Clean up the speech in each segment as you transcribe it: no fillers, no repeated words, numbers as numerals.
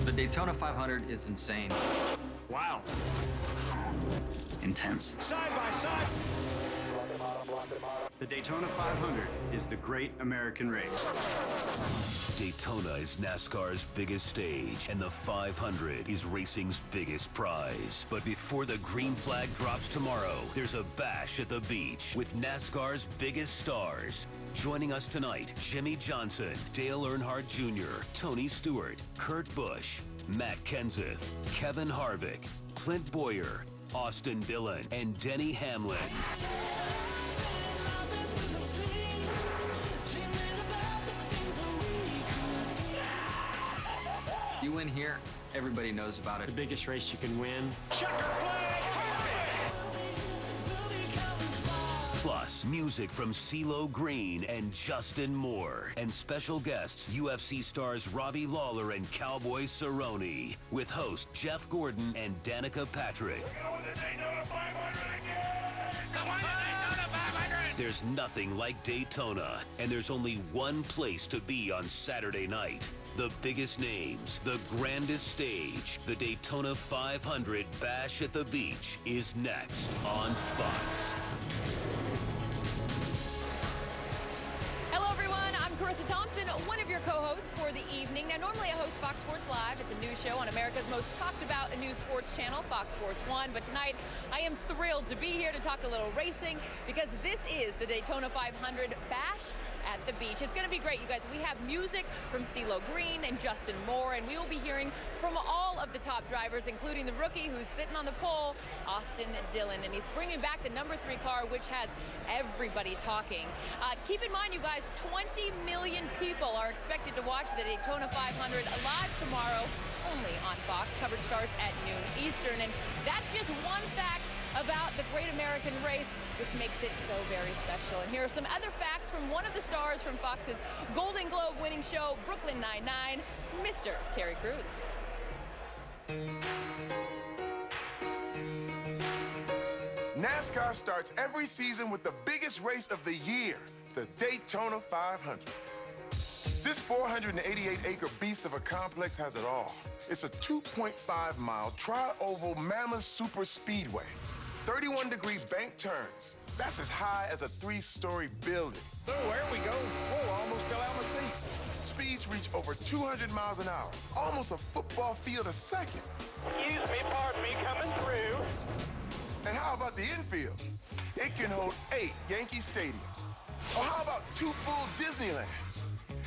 The Daytona 500 is insane. Wow. Intense. Side by side. The Daytona 500 is the great American race. Daytona is NASCAR's biggest stage, and the 500 is racing's biggest prize. But before the green flag drops tomorrow, there's a bash at the beach with NASCAR's biggest stars. Joining us tonight, Jimmy Johnson, Dale Earnhardt Jr., Tony Stewart, Kurt Busch, Matt Kenseth, Kevin Harvick, Clint Boyer, Austin Dillon, and Denny Hamlin. You win here, everybody knows about it. The biggest race you can win. Checker flag! Plus, music from CeeLo Green and Justin Moore. And special guests, UFC stars Robbie Lawler and Cowboy Cerrone. With host Jeff Gordon and Danica Patrick. There's nothing like Daytona, and there's only one place to be on Saturday night. The biggest names, the grandest stage, the Daytona 500 Bash at the Beach is next on Fox. Hello, everyone. I'm Carissa Thompson, one of your co-hosts for the evening. Now, normally I host Fox Sports Live. It's a news show on America's most talked about news sports channel, Fox Sports 1. But tonight, I am thrilled to be here to talk a little racing because this is the Daytona 500 Bash at the Beach. It's going to be great, you guys. We have music from CeeLo Green and Justin Moore, and we will be hearing from all of the top drivers, including the rookie who's sitting on the pole, Austin Dillon, and he's bringing back the number 3 car, which has everybody talking. Keep in mind, you guys, 20 million people are expected to watch the Daytona 500 live tomorrow, only on Fox. Coverage starts at noon Eastern, and that's just one fact about the great American race, which makes it so very special. And here are some other facts from one of the stars from Fox's Golden Globe winning show, Brooklyn Nine-Nine, Mr. Terry Crews. NASCAR starts every season with the biggest race of the year, the Daytona 500. This 488-acre beast of a complex has it all. It's a 2.5-mile tri-oval mammoth super speedway. 31-degree bank turns. That's as high as a 3-story building. Oh, there we go. Whoa, I almost fell out of my seat. Speeds reach over 200 miles an hour, almost a football field a second. Excuse me, pardon me, coming through. And how about the infield? It can hold 8 Yankee stadiums. Or how about 2 full Disneylands?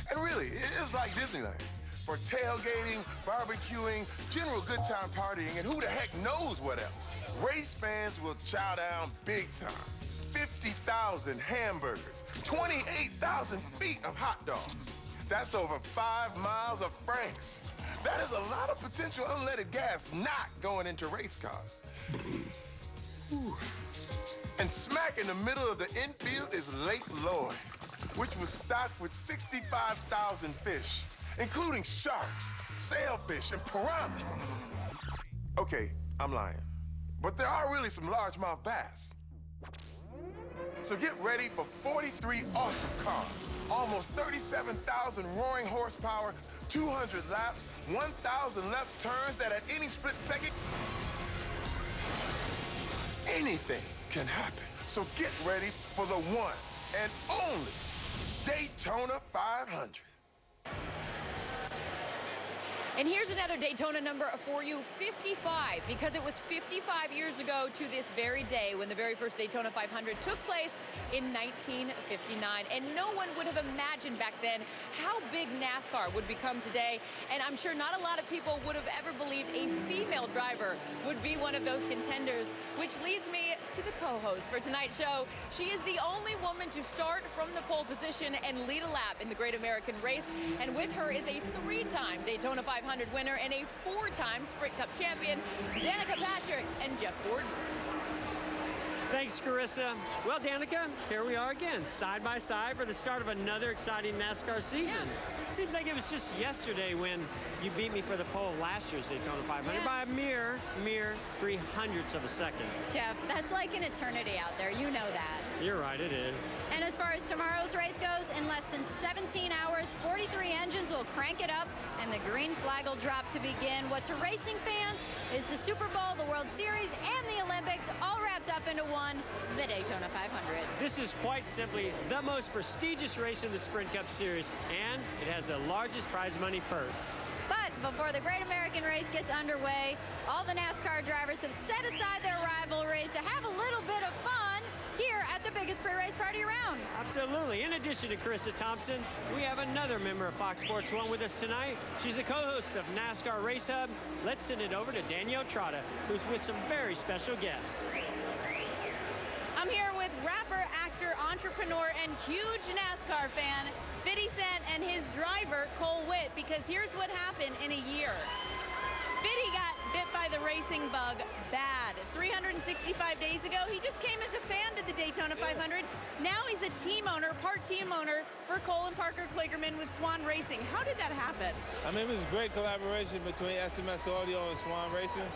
And really, it is like Disneyland. For tailgating, barbecuing, general good time partying, and who the heck knows what else. Race fans will chow down big time. 50,000 hamburgers, 28,000 feet of hot dogs. That's over 5 miles of Franks. That is a lot of potential unleaded gas not going into race cars. And smack in the middle of the infield is Lake Lloyd, which was stocked with 65,000 fish, including sharks, sailfish, and piranha. Okay, I'm lying. But there are really some largemouth bass. So get ready for 43 awesome cars, almost 37,000 roaring horsepower, 200 laps, 1,000 left turns that at any split second, anything can happen. So get ready for the one and only Daytona 500. And here's another Daytona number for you, 55, because it was 55 years ago to this very day when the very first Daytona 500 took place in 1959. And no one would have imagined back then how big NASCAR would become today. And I'm sure not a lot of people would have ever believed a female driver would be one of those contenders, which leads me to the co-host for tonight's show. She is the only woman to start from the pole position and lead a lap in the Great American Race. And with her is a 3-time Daytona 500 winner and a 4-time Sprint Cup champion, Danica Patrick and Jeff Gordon. Thanks, Carissa. Well, Danica, here we are again, side by side for the start of another exciting NASCAR season. Seems like it was just yesterday when you beat me for the pole of last year's Daytona 500 by a mere 300ths of a second. Jeff, that's like an eternity out there. You know that. You're right, it is. And as far as tomorrow's race goes, in less than 17 hours, 43 engines will crank it up, and the green flag will drop to begin what to racing fans is the Super Bowl, the World Series, and the Olympics all wrapped up into one, the Daytona 500. This is quite simply the most prestigious race in the Sprint Cup Series, and it has the largest prize money purse. But before the Great American Race gets underway, all the NASCAR drivers have set aside their rivalries to have a little bit of fun here at the biggest pre-race party around. Absolutely. In addition to Carissa Thompson, we have another member of Fox Sports 1 with us tonight. She's a co-host of NASCAR Race Hub. Let's send it over to Danielle Trotta, who's with some very special guests. I'm here with rapper, actor, entrepreneur, and huge NASCAR fan, 50 Cent, and his driver, Cole Witt, because here's what happened in a year. 50 got bit by the racing bug bad. 365 days ago, he just came as a fan to the Daytona 500. Now he's a team owner, part team owner for Cole and Parker Kligerman with Swan Racing. How did that happen? I mean, it was a great collaboration between SMS Audio and Swan Racing.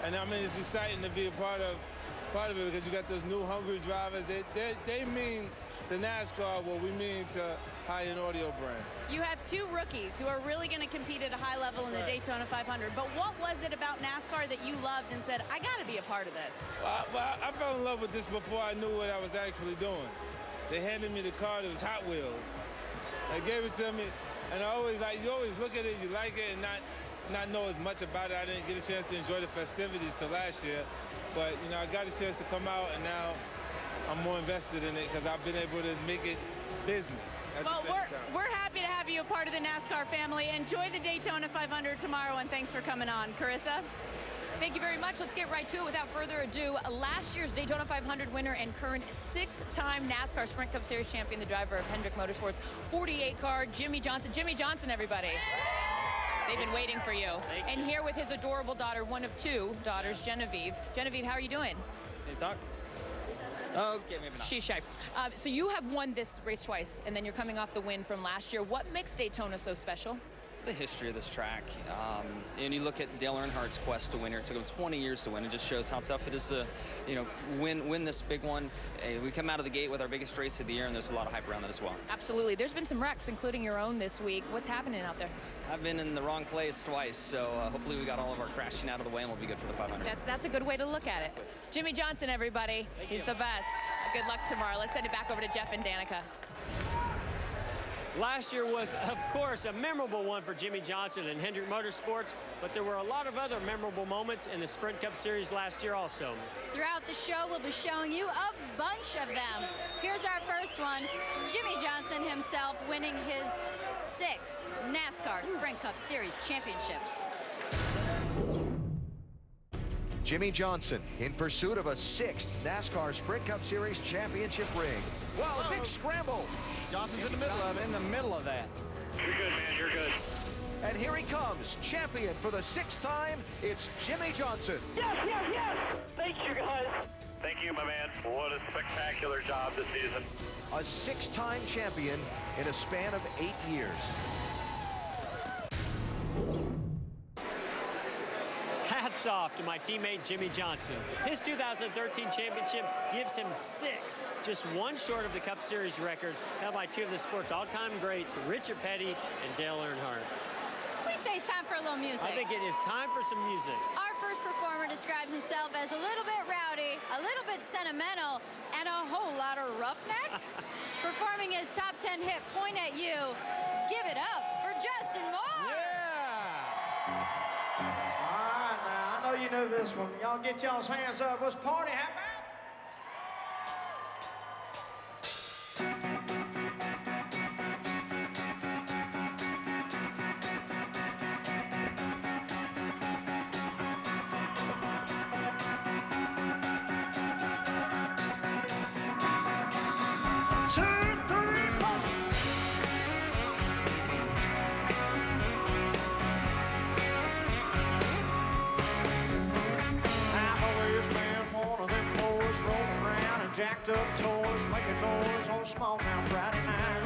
And I mean, it's exciting to be a part of it because you got those new hungry drivers. They mean to NASCAR what we mean to high-end audio brands. You have two rookies who are really going to compete at a high level in the Daytona 500. But what was it about NASCAR that you loved and said, I got to be a part of this? Well, I fell in love with this before I knew what I was actually doing. They handed me the car that was Hot Wheels. They gave it to me, and you always look at it, you like it, and not know as much about it. I didn't get a chance to enjoy the festivities till last year. But, you know, I got a chance to come out, and now I'm more invested in it because I've been able to make it business at the same time. We're happy to have you a part of the NASCAR family. Enjoy the Daytona 500 tomorrow, and thanks for coming on. Carissa? Thank you very much. Let's get right to it without further ado. Last year's Daytona 500 winner and current six-time NASCAR Sprint Cup Series champion, the driver of Hendrick Motorsports 48 car, Jimmy Johnson. Jimmy Johnson, everybody. They've been waiting for you. And here with his adorable daughter, one of two daughters, Genevieve. Genevieve, how are you doing? Can you talk? Okay, maybe not. She's shy. So you have won this race twice, and then you're coming off the win from last year. What makes Daytona so special? The history of this track. And you look at Dale Earnhardt's quest to win here. It took him 20 years to win. It just shows how tough it is to, win this big one. We come out of the gate with our biggest race of the year, and there's a lot of hype around that as well. Absolutely. There's been some wrecks, including your own this week. What's happening out there? I've been in the wrong place twice, so hopefully we got all of our crashing out of the way, and we'll be good for the 500. That's a good way to look at it. Jimmy Johnson, everybody. He's the best. Good luck tomorrow. Let's send it back over to Jeff and Danica. Last year was, of course, a memorable one for Jimmy Johnson and Hendrick Motorsports, but there were a lot of other memorable moments in the Sprint Cup Series last year also. Throughout the show, we'll be showing you a bunch of them. Here's our first one, Jimmy Johnson himself winning his 6th NASCAR Sprint Cup Series championship. Jimmy Johnson in pursuit of a 6th NASCAR Sprint Cup Series championship ring. Wow, big scramble. Johnson's in the middle of it. In the middle of that. You're good, man. You're good. And here he comes, champion for the 6th time. It's Jimmy Johnson. Yes, yes, yes. Thank you, guys. Thank you, my man. What a spectacular job this season. A 6-time champion in a span of 8 years. Hats off to my teammate Jimmy Johnson. His 2013 championship gives him 6, just one short of the Cup Series record held by two of the sport's all-time greats, Richard Petty and Dale Earnhardt. We say it's time for a little music. I think it is time for some music. Our first performer describes himself as a little bit rowdy, a little bit sentimental, and a whole lot of roughneck. Performing his top 10 hit, Point at You. Give it up for Justin Moore. I know you know this one. Y'all get y'all's hands up. Let's party. How about? One of them Wrapped up toys, making noise on small town Friday night.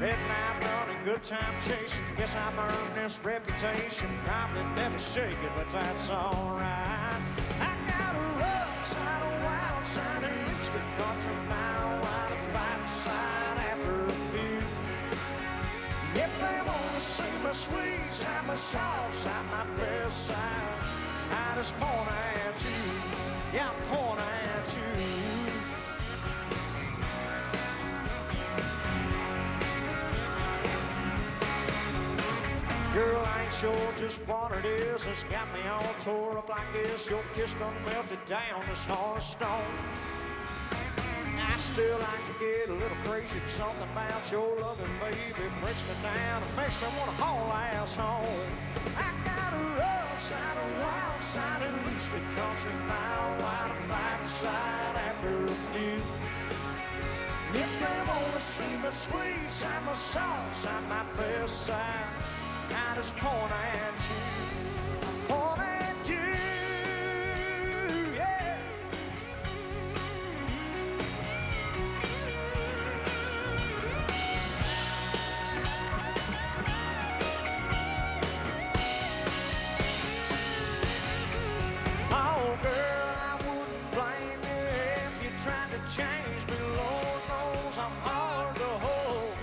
Red night running, good time chasing. Guess I've earned this reputation. Probably never shake it, but that's alright. I got a rough side, a wild side, and it's the country mile wide and fight side after a few. If they wanna see my sweet side, my soft side, my best side, I just point at you. Yeah, I point at you. Girl, I ain't sure just what it is. It's got me all tore up like this. Your kiss done melted down this hard stone. I still like to get a little crazy. Something about your loving, baby, breaks me down. It makes me want to haul ass home. I got a rough side, a wild side, at least a country mile wide, a fight side after a few. If they want to see my sweet side, my soft side, my best side, I just point at you, point at you, yeah. Oh, girl, I wouldn't blame you if you tried to change me. Lord knows I'm hard to hold,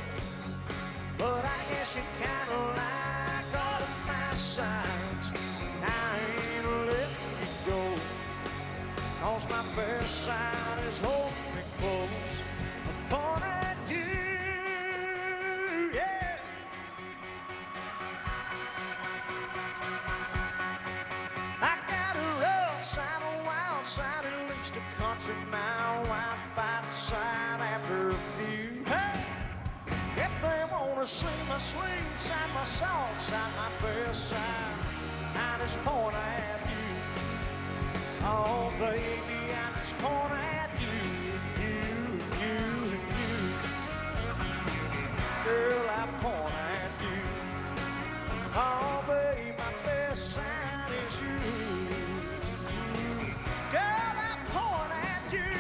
but I guess you kind of like signs. I ain't letting you go, 'cause my best side is holding me close. I'm pointing at you, yeah. I got a rough side, a wild side, at least a country mile wide, fight side after a few. Hey! If they wanna see my sweet side, my soft side, my best side, I just point at you. Oh, baby, I just point at you, you. Girl, I point at you. Oh, baby, my best side is you. Girl, I point at you.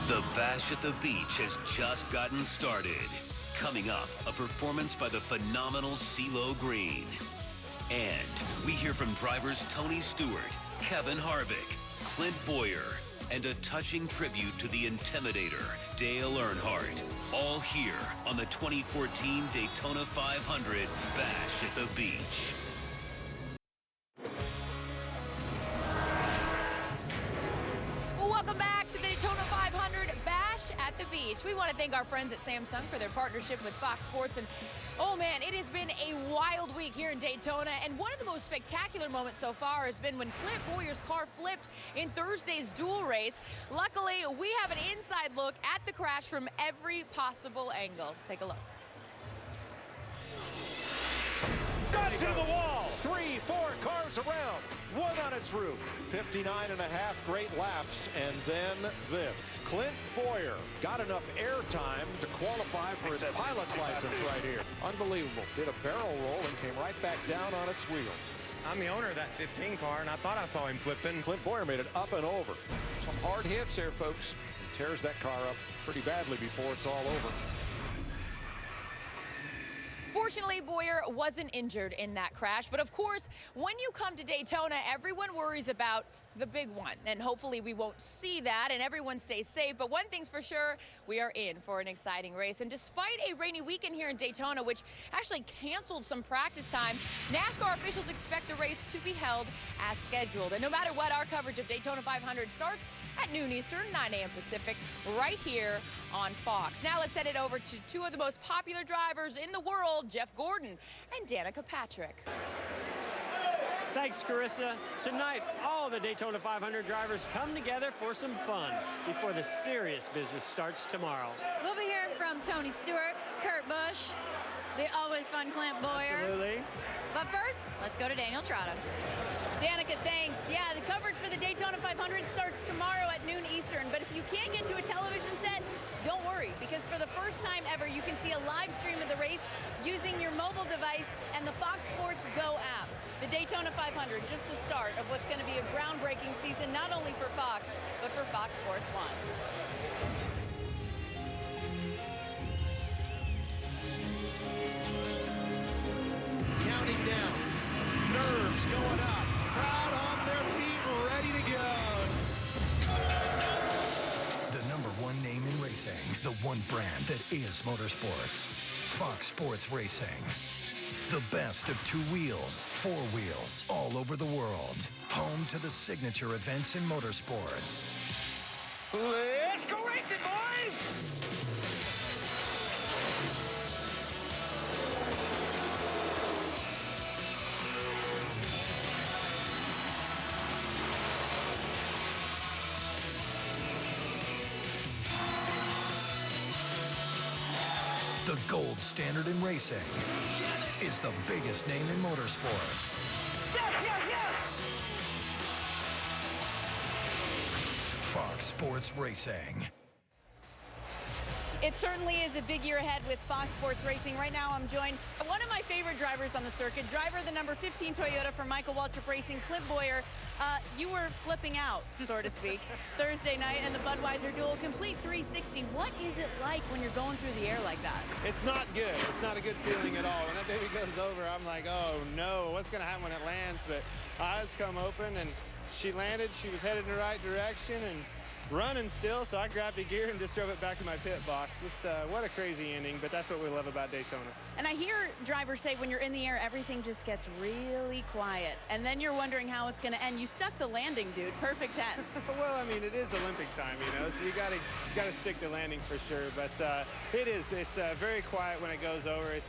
The Bash at the Beach has just gotten started. Coming up, a performance by the phenomenal CeeLo Green. And we hear from drivers Tony Stewart, Kevin Harvick, Clint Boyer, and a touching tribute to the Intimidator, Dale Earnhardt. All here on the 2014 Daytona 500 Bash at the Beach. Welcome back to the Daytona 500 Bash at the Beach. We want to thank our friends at Samsung for their partnership with Fox Sports. And oh man, it has been a wild week here in Daytona. And one of the most spectacular moments so far has been when Clint Boyer's car flipped in Thursday's duel race. Luckily, we have an inside look at the crash from every possible angle. Take a look. Got to the wall. 3-4 cars around. One on its roof. 59.5 great laps. And then this. Clint Boyer got enough air time to qualify for his pilot's license right here. Unbelievable. Did a barrel roll and came right back down on its wheels. I'm the owner of that 15 car, and I thought I saw him flipping. Clint Boyer made it up and over. Some hard hits there, folks. He tears that car up pretty badly before it's all over. Fortunately, Boyer wasn't injured in that crash. But of course, when you come to Daytona, everyone worries about the big one. And hopefully we won't see that and everyone stays safe. But one thing's for sure, we are in for an exciting race. And despite a rainy weekend here in Daytona, which actually canceled some practice time, NASCAR officials expect the race to be held as scheduled. And no matter what, our coverage of Daytona 500 starts at noon Eastern, 9 a.m. Pacific, right here on Fox. Now let's head it over to two of the most popular drivers in the world, Jeff Gordon and Danica Patrick. Thanks, Carissa. Tonight, all the Daytona 500 drivers come together for some fun before the serious business starts tomorrow. We'll be hearing from Tony Stewart, Kurt Busch, the always fun Clint Boyer. Absolutely. But first, let's go to Daniel Trotta. Danica, thanks. Yeah, the coverage for the Daytona 500 500 starts tomorrow at noon Eastern, but if you can't get to a television set, don't worry, because for the first time ever, you can see a live stream of the race using your mobile device and the Fox Sports Go app. The Daytona 500, just the start of what's going to be a groundbreaking season, not only for Fox, but for Fox Sports 1. Counting down, nerves going up, crowd on their feet, ready to go. The #1 name in racing, the one brand that is motorsports. Fox Sports Racing. The best of two wheels, four wheels, all over the world. Home to the signature events in motorsports. Let's go racing, boys! The gold standard in racing is the biggest name in motorsports. Fox Sports Racing. It certainly is a big year ahead with Fox Sports Racing. Right now, I'm joined by one of my favorite drivers on the circuit, driver of the number 15 Toyota from Michael Waltrip Racing, Clint Boyer. You were flipping out, so to speak, Thursday night in the Budweiser Duel Complete 360. What is it like when you're going through the air like that? It's not good. It's not a good feeling at all. When that baby goes over, I'm like, oh no, what's going to happen when it lands? But eyes come open, and she landed. She was headed in the right direction and running still, so I grabbed a gear and just drove it back to my pit box. Just, what a crazy ending, but that's what we love about Daytona. And I hear drivers say when you're in the air, everything just gets really quiet. And then you're wondering how it's going to end. You stuck the landing, dude. Perfect 10. Well, I mean, it is Olympic time, you know, so you gotta stick the landing for sure. But it's very quiet when it goes over.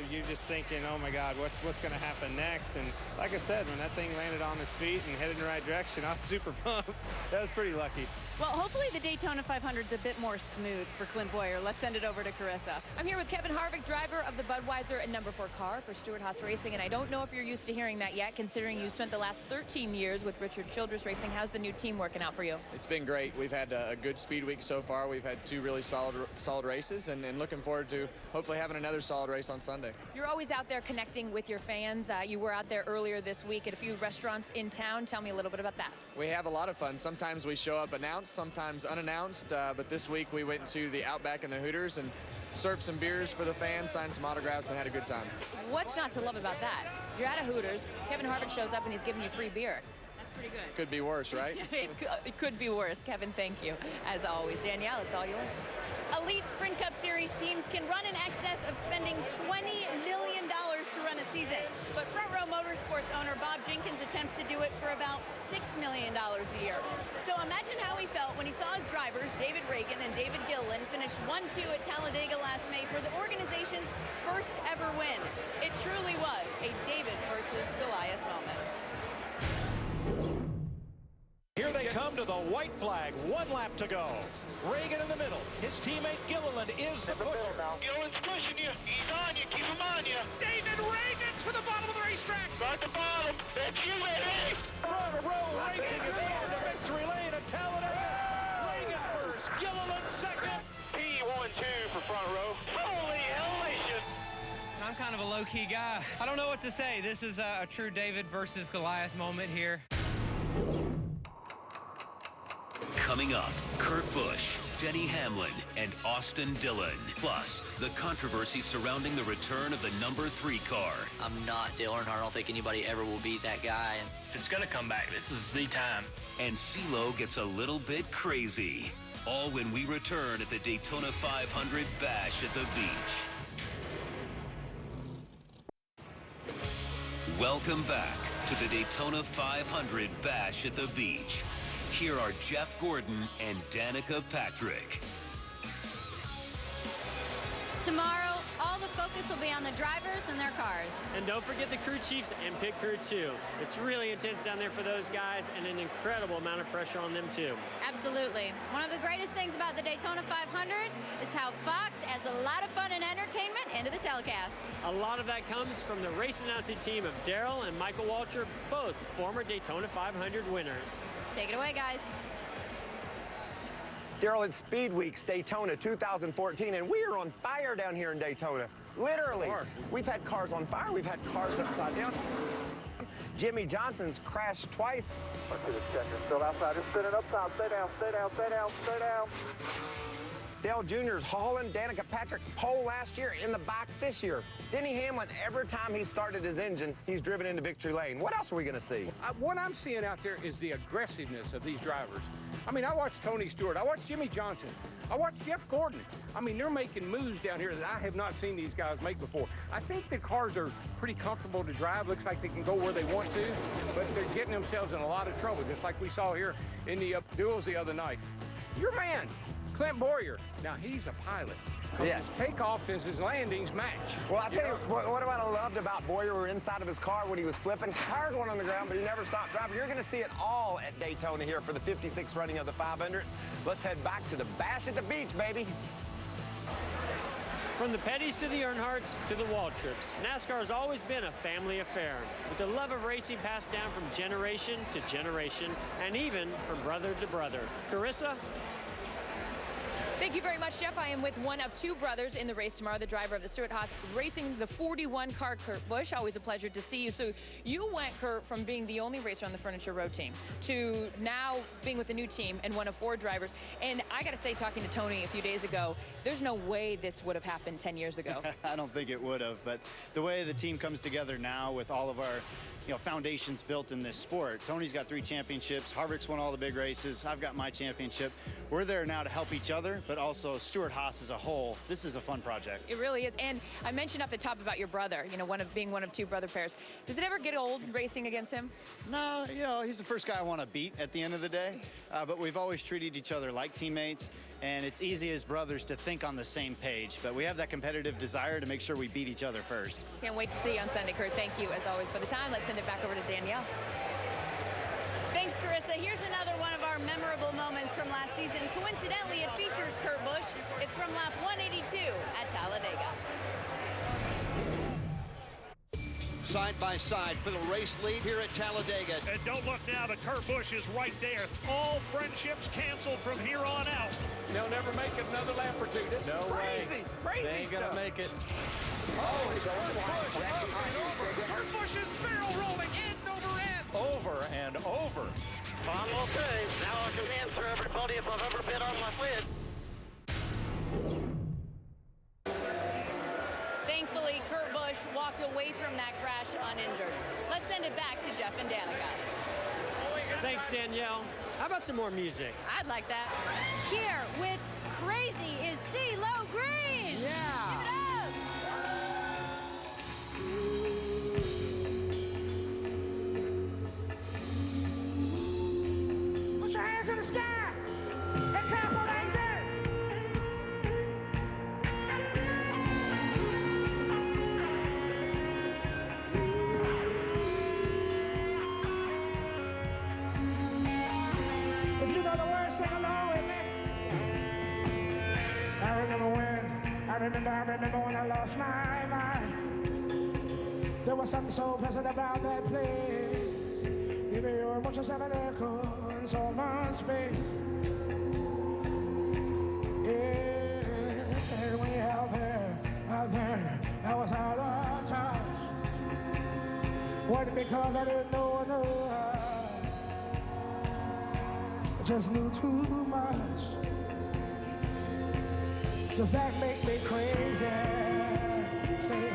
You're just thinking, oh my God, what's going to happen next? And like I said, when that thing landed on its feet and headed in the right direction, I was super pumped. That was pretty lucky. Well, hopefully the Daytona 500 is a bit more smooth for Clint Boyer. Let's send it over to Carissa. I'm here with Kevin Harvick, driver of the Budweiser and #4 car for Stewart-Haas Racing, and I don't know if you're used to hearing that yet, considering you spent the last 13 years with Richard Childress Racing. How's the new team working out for you? It's been great. We've had a good speed week so far. We've had two really solid races, and looking forward to hopefully having another solid race on Sunday. You're always out there connecting with your fans. You were out there earlier this week at a few restaurants in town. Tell me a little bit about that. We have a lot of fun. Sometimes we show up announced, sometimes unannounced, but this week we went to the Outback and the Hooters and served some beers for the fans, signed some autographs, and had a good time. What's not to love about that? You're at a Hooters, Kevin Harvick shows up and he's giving you free beer. That's pretty good. Could be worse, right? It could be worse. Kevin, thank you. As always, Danielle, it's all yours. Elite Sprint Cup Series teams can run in excess of spending $20 million to run a season. But Front Row Motorsports owner Bob Jenkins attempts to do it for about $6 million a year. So imagine how he felt when he saw his drivers, David Reagan and David Gilliland, finish 1-2 at Talladega last May for the organization's first ever win. It truly was a David versus Goliath moment. Here they come to the white flag. 1 lap to go. Reagan in the middle. His teammate Gilliland is the pusher. Gilliland's pushing you. He's on you. Keep him on you. David Reagan to the bottom of the racetrack. Right at the bottom. That's you, baby. Front row racing at the end of victory lane at Talladega. Reagan first. Gilliland second. P1-2 for Front Row. Holy hellation. I'm kind of a low-key guy. I don't know what to say. This is a true David versus Goliath moment here. Coming up, Kurt Busch, Denny Hamlin, and Austin Dillon. Plus, the controversy surrounding the return of the #3 car. I'm not Dale Earnhardt. I don't think anybody ever will beat that guy. And if it's going to come back, this is the time. And CeeLo gets a little bit crazy. All when we return at the Daytona 500 Bash at the beach. Welcome back to the Daytona 500 Bash at the beach. Here are Jeff Gordon and Danica Patrick. Tomorrow, all the focus will be on the drivers and their cars. And don't forget the crew chiefs and pit crew too. It's really intense down there for those guys and an incredible amount of pressure on them too. Absolutely. One of the greatest things about the Daytona 500 is how Fox adds a lot of fun and entertainment into the telecast. A lot of that comes from the race announcing team of Daryl and Michael Waltrip, both former Daytona 500 winners. Take it away, guys. Daryl, it's Speed Weeks Daytona 2014, and we are on fire down here in Daytona. Literally. We've had cars on fire. We've had cars upside down. Jimmy Johnson's crashed twice. Let's see the checker. Still outside. Just spin it upside. Stay down, stay down, stay down, stay down. Dale Jr.'s hauling. Danica Patrick pole last year, in the back this year. Denny Hamlin, every time he started his engine, he's driven into victory lane. What else are we going to see? What I'm seeing out there is the aggressiveness of these drivers. I mean, I watched Tony Stewart. I watched Jimmy Johnson. I watched Jeff Gordon. I mean, they're making moves down here that I have not seen these guys make before. I think the cars are pretty comfortable to drive. Looks like they can go where they want to, but they're getting themselves in a lot of trouble, just like we saw here in the duels the other night. Your man, Clint Boyer. Now, he's a pilot. Yes. His takeoffs and his landings match. Well, I tell you what I loved about Boyer, were inside of his car when he was flipping. Tires went on the ground, but he never stopped driving. You're going to see it all at Daytona here for the 56th running of the 500. Let's head back to the bash at the beach, baby. From the Pettys to the Earnhardts to the Waltrips, NASCAR has always been a family affair, with the love of racing passed down from generation to generation, and even from brother to brother. Carissa? Thank you very much, Jeff. I am with one of two brothers in the race tomorrow, the driver of the Stewart-Haas, racing the 41 car, Kurt Busch. Always a pleasure to see you. So you went, Kurt, from being the only racer on the Furniture Road team to now being with a new team and one of four drivers. And I got to say, talking to Tony a few days ago, there's no way this would have happened 10 years ago. I don't think it would have, but the way the team comes together now with all of our foundations built in this sport. Tony's got 3 championships. Harvick's won all the big races. I've got my championship. We're there now to help each other, but also Stewart-Haas as a whole. This is a fun project. It really is. And I mentioned off the top about your brother, being one of two brother pairs. Does it ever get old racing against him? No, he's the first guy I want to beat at the end of the day. But we've always treated each other like teammates, and it's easy as brothers to think on the same page. But we have that competitive desire to make sure we beat each other first. Can't wait to see you on Sunday, Kurt. Thank you, as always, for the time. Let's send it back over to Danielle. Thanks, Carissa. Here's another one of our memorable moments from last season. Coincidentally, it features Kurt Busch. It's from lap 182 at Talladega. Side by side for the race lead here at Talladega. And don't look now, but Kurt Busch is right there. All friendships canceled from here on out. They'll never make it another lap or two. This is crazy, crazy They ain't stuff. gonna make it. Oh, it's Kurt Busch up and over. Kurt Busch is barrel rolling end over end. Over and over. I'm okay. Now I can answer everybody if I've ever been on my lid. Thankfully, Kurt Busch walked away from that crash uninjured. Let's send it back to Jeff and Danica. Thanks, Danielle. How about some more music? I'd like that. Here with Crazy is CeeLo Green. Yeah. Give it up. Put your hands in the sky and clap like this. If you know the words, sing along with me. I remember when I lost my mind. There was something so pleasant about that place. Even your emotions have an echo in so much space. Yeah, and when you're out there, I was out of touch. Wasn't because I didn't know I just knew too much. Does that make me crazy? Say,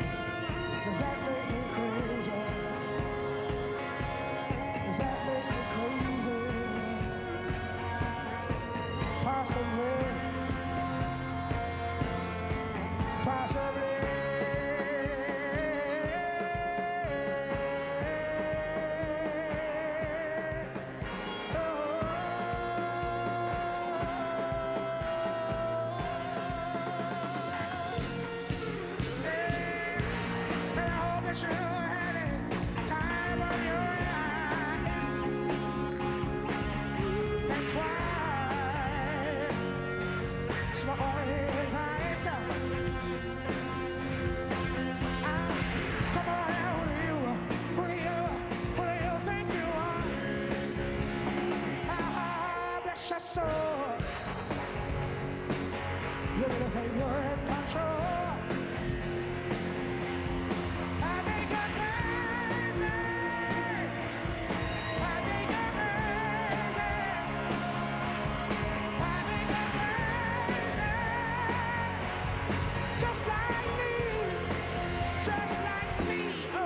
does that make me crazy? Does that make me crazy? Possibly. precious soul. You really think you're in control? I think you're crazy. I think you're crazy. I think you're crazy. Just like me. Just like me. Oh.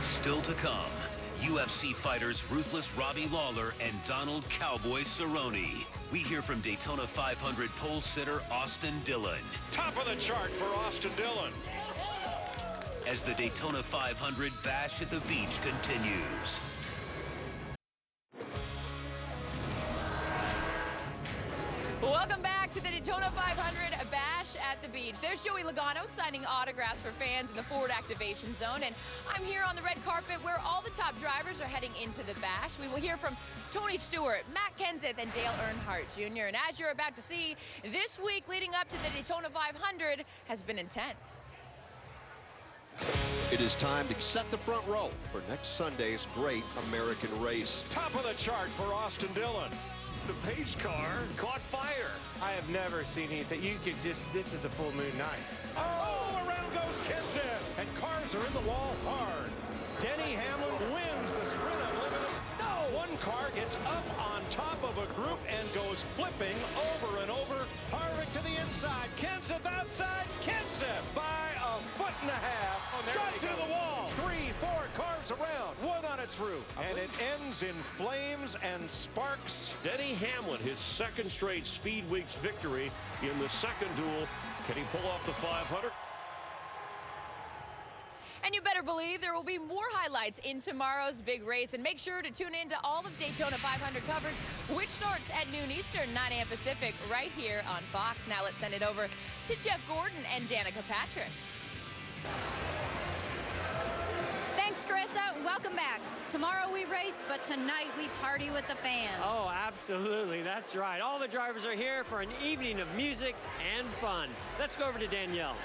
Still to come, UFC fighters Ruthless Robbie Lawler and Donald Cowboy Cerrone. We hear from Daytona 500 pole sitter Austin Dillon. Top of the chart for Austin Dillon. As the Daytona 500 Bash at the Beach continues. Welcome back to the Daytona 500 Bash at the Beach. There's Joey Logano signing autographs for fans in the Ford Activation Zone. And I'm here on the red carpet where all the top drivers are heading into the Bash. We will hear from Tony Stewart, Matt Kenseth, and Dale Earnhardt Jr. And as you're about to see, this week leading up to the Daytona 500 has been intense. It is time to set the front row for next Sunday's great American race. Top of the chart for Austin Dillon. The pace car caught fire. I have never seen anything. You could just, this is a full moon night. Oh, around goes Kenseth. And cars are in the wall hard. Denny Hamlin wins the Sprint Unlimited. No! One car gets up on top of a group and goes flipping over and over. Harvick to the inside. Kenseth outside. Kenseth by a foot and a half. Oh, just to the wall. 3-4 cars around. One on its roof. And it ends in flames and sparks. Denny Hamlin, his second straight Speed Weeks victory in the second duel. Can he pull off the 500? And you better believe there will be more highlights in tomorrow's big race. And make sure to tune in to all of Daytona 500 coverage, which starts at noon Eastern, 9 a.m. Pacific, right here on Fox. Now let's send it over to Jeff Gordon and Danica Patrick. Thanks, Carissa. Welcome back. Tomorrow we race, but tonight we party with the fans. Oh, absolutely. That's right. All the drivers are here for an evening of music and fun. Let's go over to Danielle.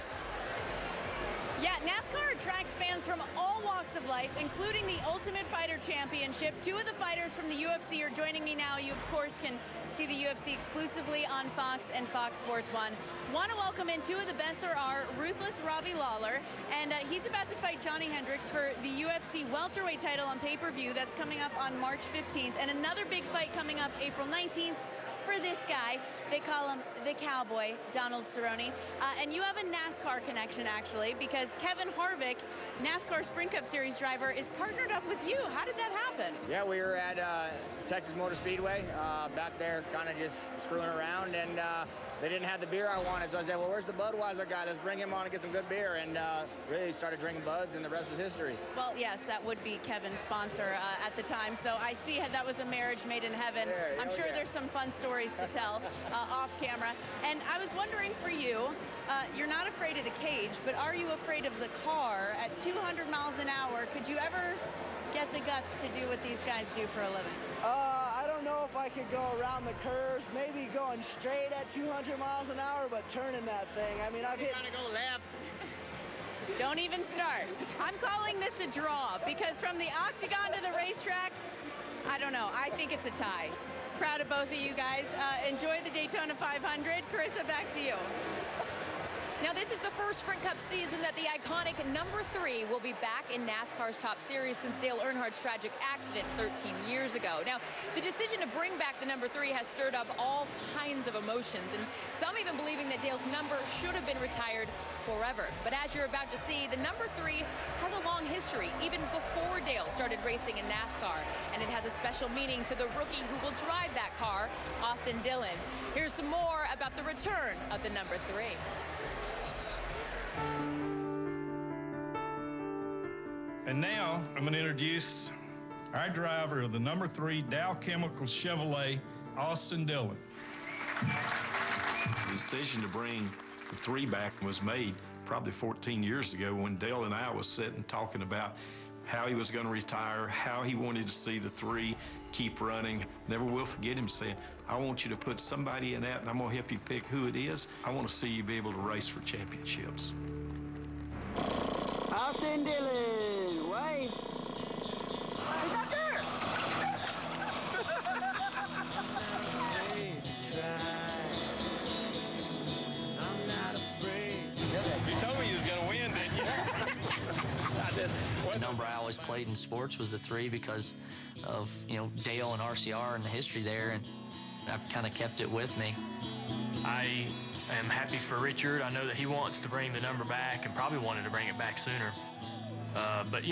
Yeah, NASCAR attracts fans from all walks of life, including the Ultimate Fighter Championship. Two of the fighters from the UFC are joining me now. You, of course, can see the UFC exclusively on Fox and Fox Sports 1. Want to welcome in two of the best there are, Ruthless Robbie Lawler, and he's about to fight Johnny Hendricks for the UFC welterweight title on pay-per-view. That's coming up on March 15th, and another big fight coming up April 19th. For this guy, they call him the Cowboy, Donald Cerrone. And you have a NASCAR connection, actually, because Kevin Harvick, NASCAR Sprint Cup Series driver, is partnered up with you. How did that happen? Yeah, we were at Texas Motor Speedway, back there kind of just screwing around, and they didn't have the beer I wanted, so I said, well, where's the Budweiser guy? Let's bring him on and get some good beer, and really started drinking Buds, and the rest is history. Well, yes, that would be Kevin's sponsor at the time, so I see that was a marriage made in heaven. I'm sure there's some fun stories to tell. off camera. And I was wondering for you, you're not afraid of the cage, but are you afraid of the car at 200 miles an hour? Could you ever get the guts to do what these guys do for a living? I don't know if I could go around the curves, maybe going straight at 200 miles an hour, but turning that thing. I mean, I've hit... Trying to go left. Don't even start. I'm calling this a draw because from the octagon to the racetrack, I don't know. I think it's a tie. Proud of both of you guys. Enjoy the Daytona 500. Carissa, back to you. Now, this is the first Sprint Cup season that the iconic number 3 will be back in NASCAR's top series since Dale Earnhardt's tragic accident 13 years ago. Now, the decision to bring back the number 3 has stirred up all kinds of emotions, and some even believing that Dale's number should have been retired forever. But as you're about to see, the number 3 has a long history, even before Dale started racing in NASCAR, and it has a special meaning to the rookie who will drive that car, Austin Dillon. Here's some more about the return of the number 3. And now I'm going to introduce our driver of the number 3 Dow Chemical Chevrolet, Austin Dillon. The decision to bring the 3 back was made probably 14 years ago when Dale and I was sitting talking about how he was going to retire, how he wanted to see the 3 keep running. Never will forget him saying, I want you to put somebody in that and I'm going to help you pick who it is. I want to see you be able to race for championships. Austin Dillon, wave. He's up there. I'm not afraid. You told me you was going to win, didn't you? I did. The number I always played in sports was the 3 because of, Dale and RCR and the history there, and I've kind of kept it with me. I am happy for Richard. I know that he wants to bring the number back and probably wanted to bring it back sooner. But,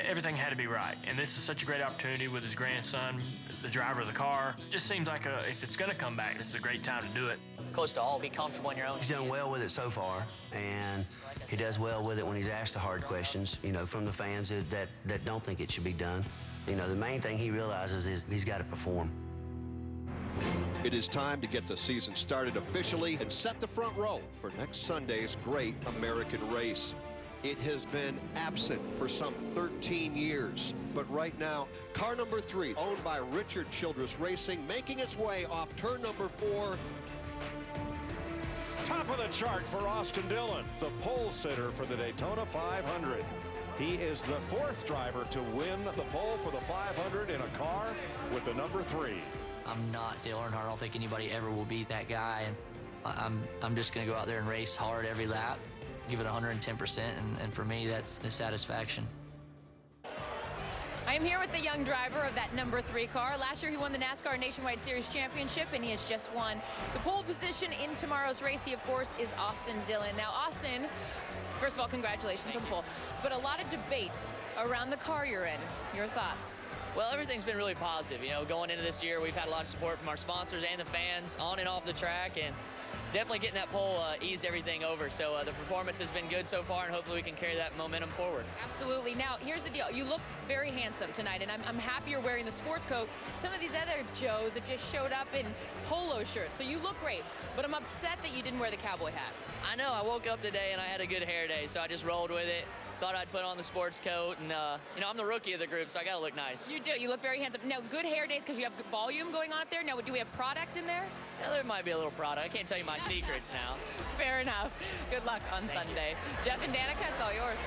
everything had to be right. And this is such a great opportunity with his grandson, the driver of the car. It just seems like if it's going to come back, this is a great time to do it. Close to all, be comfortable in your own He's done well with it so far, and he does well with it when he's asked the hard questions, from the fans that don't think it should be done. The main thing he realizes is he's got to perform. It is time to get the season started officially and set the front row for next Sunday's great American race. It has been absent for some 13 years, but right now, car number 3, owned by Richard Childress Racing, making its way off turn number 4. Top of the chart for Austin Dillon, the pole sitter for the Daytona 500. He is the 4th driver to win the pole for the 500 in a car with the number 3. I'm not Dale Earnhardt. I don't think anybody ever will beat that guy. And I'm just going to go out there and race hard every lap, give it 110%, and for me, that's the satisfaction. I am here with the young driver of that number 3 car. Last year, he won the NASCAR Nationwide Series Championship, and he has just won the pole position in tomorrow's race. He, of course, is Austin Dillon. Now, Austin, first of all, congratulations on the pole, but a lot of debate around the car you're in. Your thoughts? Well, everything's been really positive. Going into this year, we've had a lot of support from our sponsors and the fans on and off the track, and definitely getting that pole eased everything over. So the performance has been good so far, and hopefully we can carry that momentum forward. Absolutely. Now, here's the deal. You look very handsome tonight, and I'm happy you're wearing the sports coat. Some of these other Joes have just showed up in polo shirts, so you look great, but I'm upset that you didn't wear the cowboy hat. I know. I woke up today, and I had a good hair day, so I just rolled with it. Thought I'd put on the sports coat, and I'm the rookie of the group, so I gotta look nice. You do. You look very handsome. Now, good hair days because you have good volume going on up there. Now, do we have product in there? Yeah, there might be a little product. I can't tell you my secrets now. Fair enough. Good luck on Sunday. Jeff and Danica, it's all yours.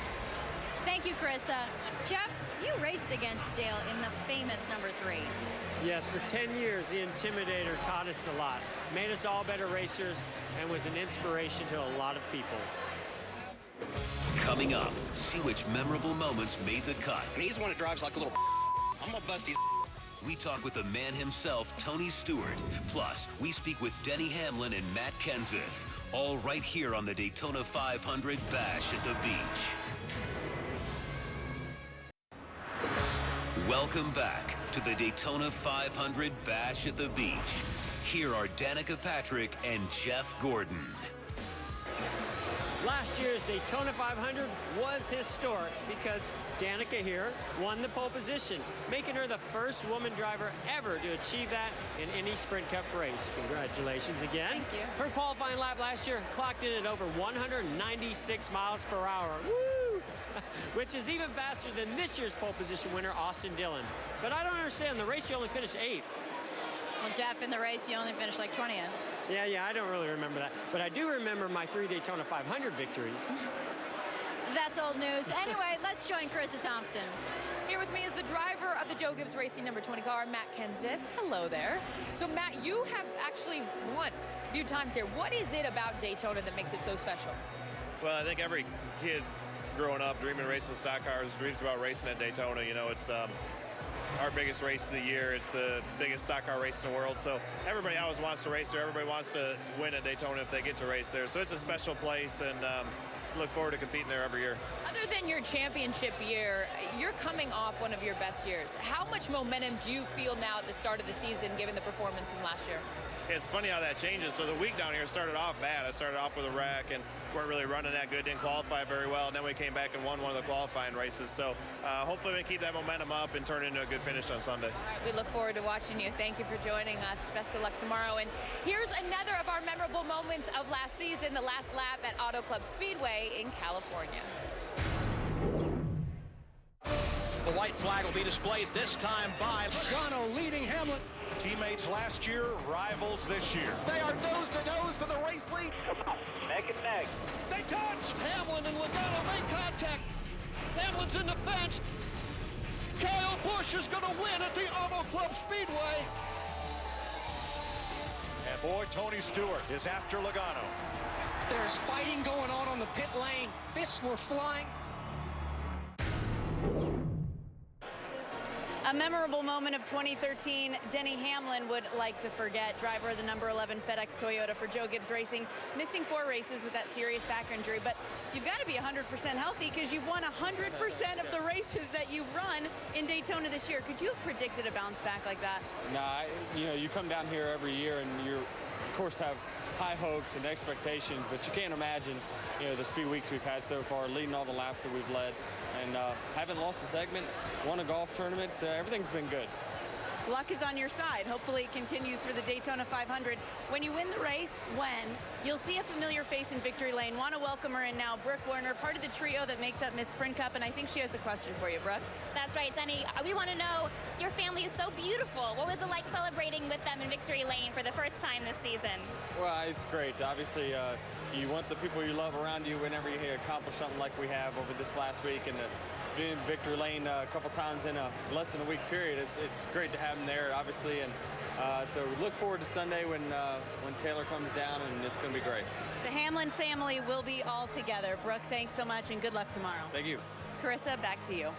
Thank you, Carissa. Jeff, you raced against Dale in the famous number 3. Yes, for 10 years, the Intimidator taught us a lot, made us all better racers, and was an inspiration to a lot of people. Coming up, see which memorable moments made the cut. And he's the one that drives like a little I'm gonna bust his We talk with the man himself, Tony Stewart. Plus, we speak with Denny Hamlin and Matt Kenseth. All right here on the Daytona 500 Bash at the Beach. Welcome back to the Daytona 500 Bash at the Beach. Here are Danica Patrick and Jeff Gordon. Last year's Daytona 500 was historic because Danica here won the pole position, making her the first woman driver ever to achieve that in any Sprint Cup race. Congratulations again. Thank you. Her qualifying lap last year clocked in at over 196 miles per hour. Woo! Which is even faster than this year's pole position winner, Austin Dillon. But I don't understand, the race you only finished 8th. Well, Jeff, in the race, you only finished like 20th. Yeah, I don't really remember that. But I do remember my 3 Daytona 500 victories. That's old news. Anyway, let's join Carissa Thompson. Here with me is the driver of the Joe Gibbs Racing number 20 car, Matt Kenseth. Hello there. So, Matt, you have actually won a few times here. What is it about Daytona that makes it so special? Well, I think every kid growing up dreaming racing stock cars dreams about racing at Daytona. You know, it's our biggest race of the year. It's the biggest stock car race in the world. So everybody always wants to race there. Everybody wants to win at Daytona if they get to race there. So it's a special place, and look forward to competing there every year. Other than your championship year, you're coming off one of your best years. How much momentum do you feel now at the start of the season, given the performance from last year? It's funny how that changes. So the week down here started off bad. I started off with a wreck and weren't really running that good, didn't qualify very well. And then we came back and won one of the qualifying races. So hopefully we can keep that momentum up and turn it into a good finish on Sunday. All right, we look forward to watching you. Thank you for joining us. Best of luck tomorrow. And here's another of our memorable moments of last season, the last lap at Auto Club Speedway in California. The white flag will be displayed this time by Logano leading Hamlin. Teammates last year, rivals this year. They are nose to nose for the race lead. Come on, neck and neck. They touch. Hamlin and Logano make contact. Hamlin's in the fence. Kyle Busch is going to win at the Auto Club Speedway. And boy, Tony Stewart is after Logano. There's fighting going on the pit lane. Fists were flying. A memorable moment of 2013, Denny Hamlin would like to forget. Driver of the number 11 FedEx Toyota for Joe Gibbs Racing, missing 4 races with that serious back injury. But you've got to be 100% healthy because you've won 100% of the races that you've run in Daytona this year. Could you have predicted a bounce back like that? Nah, you come down here every year and you, of course, have high hopes and expectations, but you can't imagine, the speed weeks we've had so far, leading all the laps that we've led. And haven't lost a segment, won a golf tournament, everything's been good. Luck is on your side. Hopefully it continues for the Daytona 500. When you win the race, you'll see a familiar face in victory lane. Want to welcome her in now, Brooke Werner, part of the trio that makes up Miss Sprint Cup, and I think she has a question for you, Brooke. That's right, Denny. We want to know, your family is so beautiful. What was it like celebrating with them in victory lane for the first time this season? Well, it's great. Obviously, you want the people you love around you whenever you accomplish something like we have over this last week, and being in victory lane a couple times in a less than a week period. It's great to have them there, obviously, and so we look forward to Sunday when Taylor comes down, and it's going to be great. The Hamlin family will be all together. Brooke, thanks so much, and good luck tomorrow. Thank you. Carissa, back to you.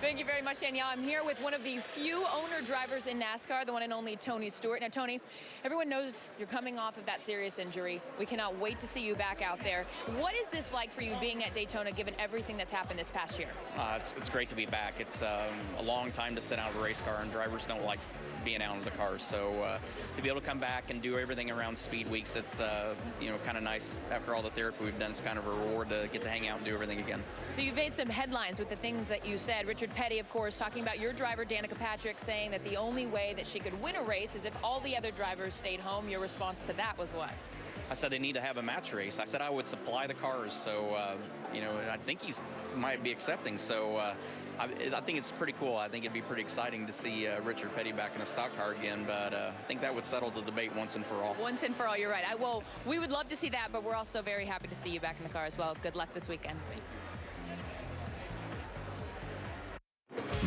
Thank you very much, Danielle. I'm here with one of the few owner drivers in NASCAR, the one and only Tony Stewart. Now, Tony, everyone knows you're coming off of that serious injury. We cannot wait to see you back out there. What is this like for you being at Daytona, given everything that's happened this past year? It's great to be back. It's a long time to sit out of a race car, and drivers don't like being out of the cars. So to be able to come back and do everything around speed weeks, it's kind of nice. After all the therapy we've done, it's kind of a reward to get to hang out and do everything again. So you've made some headlines with the things that you said. Richard Petty, of course, talking about your driver, Danica Patrick, saying that the only way that she could win a race is if all the other drivers stayed home. Your response to that was what? I said they need to have a match race. I said I would supply the cars. So, and I think he's might be accepting. So I think it's pretty cool. I think it'd be pretty exciting to see Richard Petty back in a stock car again, but I think that would settle the debate once and for all. Once and for all, you're right. Well, we would love to see that, but we're also very happy to see you back in the car as well. Good luck this weekend.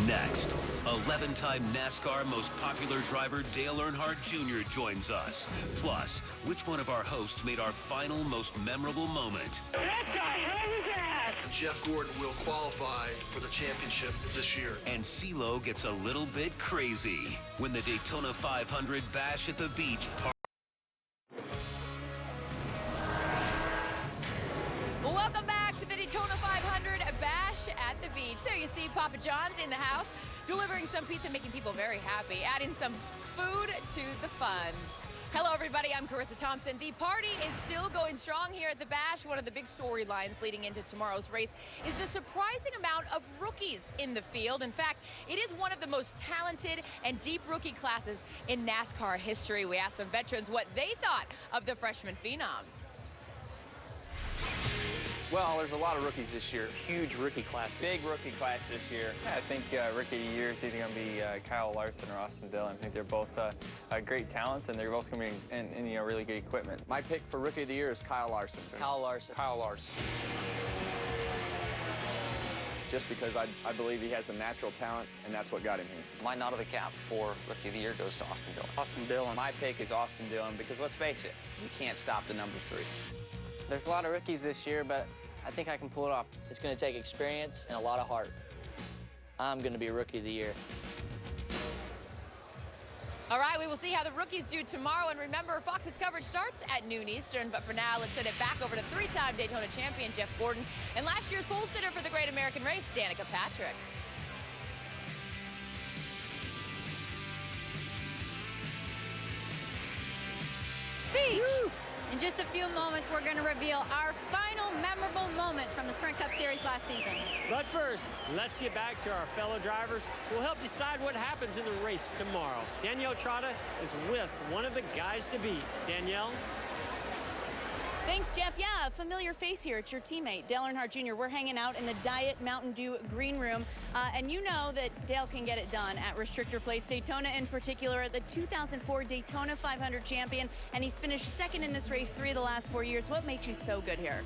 Next, 11-time NASCAR most popular driver Dale Earnhardt Jr. joins us. Plus, which one of our hosts made our final most memorable moment? What the hell is that? Jeff Gordon will qualify for the championship this year. And CeeLo gets a little bit crazy when the Daytona 500 Bash at the Beach Welcome back to the Daytona 500 Bash at the Beach. There you see Papa John's in the house, delivering some pizza, making people very happy, adding some food to the fun. Hello, everybody. I'm Carissa Thompson. The party is still going strong here at the Bash. One of the big storylines leading into tomorrow's race is the surprising amount of rookies in the field. In fact, it is one of the most talented and deep rookie classes in NASCAR history. We asked some veterans what they thought of the freshman phenoms. Well, there's a lot of rookies this year. Huge rookie class. Big rookie class this year. Yeah, I think rookie of the year is either going to be Kyle Larson or Austin Dillon. I think they're both great talents, and they're both going to be in really good equipment. My pick for rookie of the year is Kyle Larson. Kyle Larson. Kyle Larson. Just because I believe he has the natural talent, and that's what got him here. My nod of the cap for rookie of the year goes to Austin Dillon. Austin Dillon. My pick is Austin Dillon because, let's face it, you can't stop the number 3. There's a lot of rookies this year, but I think I can pull it off. It's going to take experience and a lot of heart. I'm going to be Rookie of the Year. All right, we will see how the rookies do tomorrow. And remember, Fox's coverage starts at noon Eastern. But for now, let's send it back over to 3-time Daytona champion Jeff Gordon and last year's pole sitter for the Great American Race, Danica Patrick. Beach. Woo! In just a few moments, we're going to reveal our final memorable moment from the Sprint Cup Series last season. But first, let's get back to our fellow drivers who will help decide what happens in the race tomorrow. Danielle Trotta is with one of the guys to beat. Danielle? Thanks, Jeff. Yeah, a familiar face here. It's your teammate, Dale Earnhardt Jr. We're hanging out in the Diet Mountain Dew green room. And you know that Dale can get it done at restrictor plates. Daytona in particular, the 2004 Daytona 500 champion. And he's finished second in this race 3 of the last 4 years. What makes you so good here?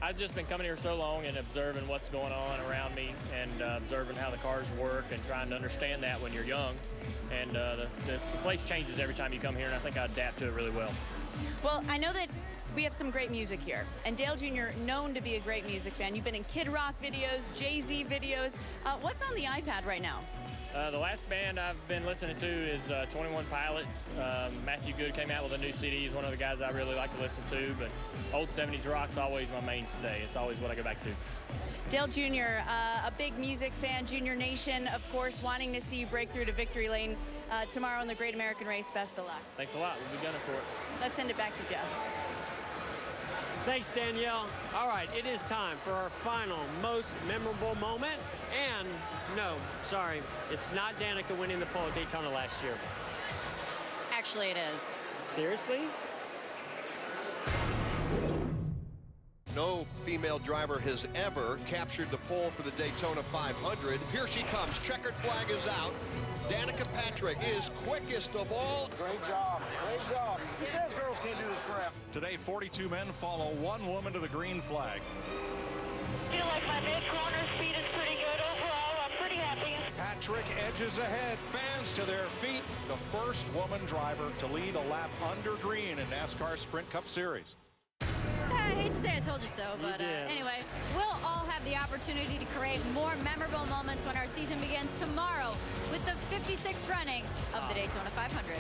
I've just been coming here so long and observing what's going on around me and observing how the cars work and trying to understand that when you're young. And the place changes every time you come here, and I think I adapt to it really well. Well, I know that we have some great music here, and Dale Jr. known to be a great music fan. You've been in Kid Rock videos, Jay-Z videos. What's on the iPad right now? The last band I've been listening to is 21 Pilots. Matthew Good came out with a new CD. He's one of the guys I really like to listen to, but old 70s rock's always my mainstay. It's always what I go back to. Dale Jr., a big music fan, Junior Nation, of course, wanting to see you break through to victory lane tomorrow in the Great American Race. Best of luck. Thanks a lot. We'll be gunning for it. Let's send it back to Jeff. Thanks, Danielle. All right, it is time for our final, most memorable moment. And no, sorry, it's not Danica winning the pole at Daytona last year. Actually, it is. Seriously? No female driver has ever captured the pole for the Daytona 500. Here she comes. Checkered flag is out. Danica Patrick is quickest of all. Great job. Great job. Who says girls can't do this crap? Today, 42 men follow one woman to the green flag. Feel like my mid-corner speed is pretty good overall. I'm pretty happy. Patrick edges ahead. Fans to their feet. The first woman driver to lead a lap under green in NASCAR Sprint Cup Series. I hate to say I told you so, but anyway, we'll all have the opportunity to create more memorable moments when our season begins tomorrow with the 56th running of the Daytona 500.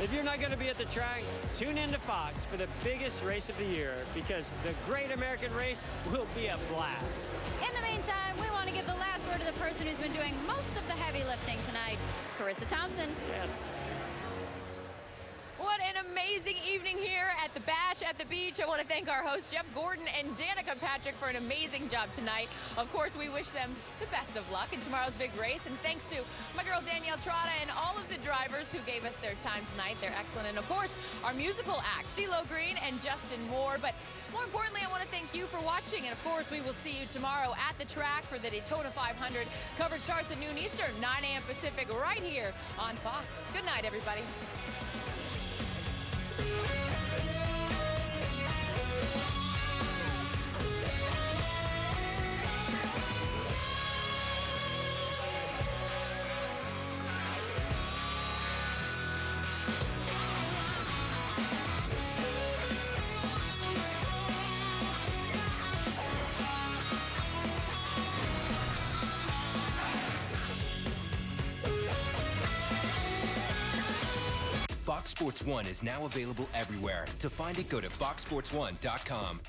If you're not going to be at the track, tune in to Fox for the biggest race of the year, because the Great American Race will be a blast. In the meantime, we want to give the last word to the person who's been doing most of the heavy lifting tonight, Carissa Thompson. Yes. What an amazing evening here at the Bash at the Beach. I want to thank our hosts, Jeff Gordon and Danica Patrick, for an amazing job tonight. Of course, we wish them the best of luck in tomorrow's big race. And thanks to my girl, Danielle Trotta, and all of the drivers who gave us their time tonight. They're excellent. And, of course, our musical acts, CeeLo Green and Justin Moore. But more importantly, I want to thank you for watching. And, of course, we will see you tomorrow at the track for the Daytona 500. Coverage starts at noon Eastern, 9 a.m. Pacific, right here on Fox. Good night, everybody. Fox Sports 1 is now available everywhere. To find it, go to foxsports1.com.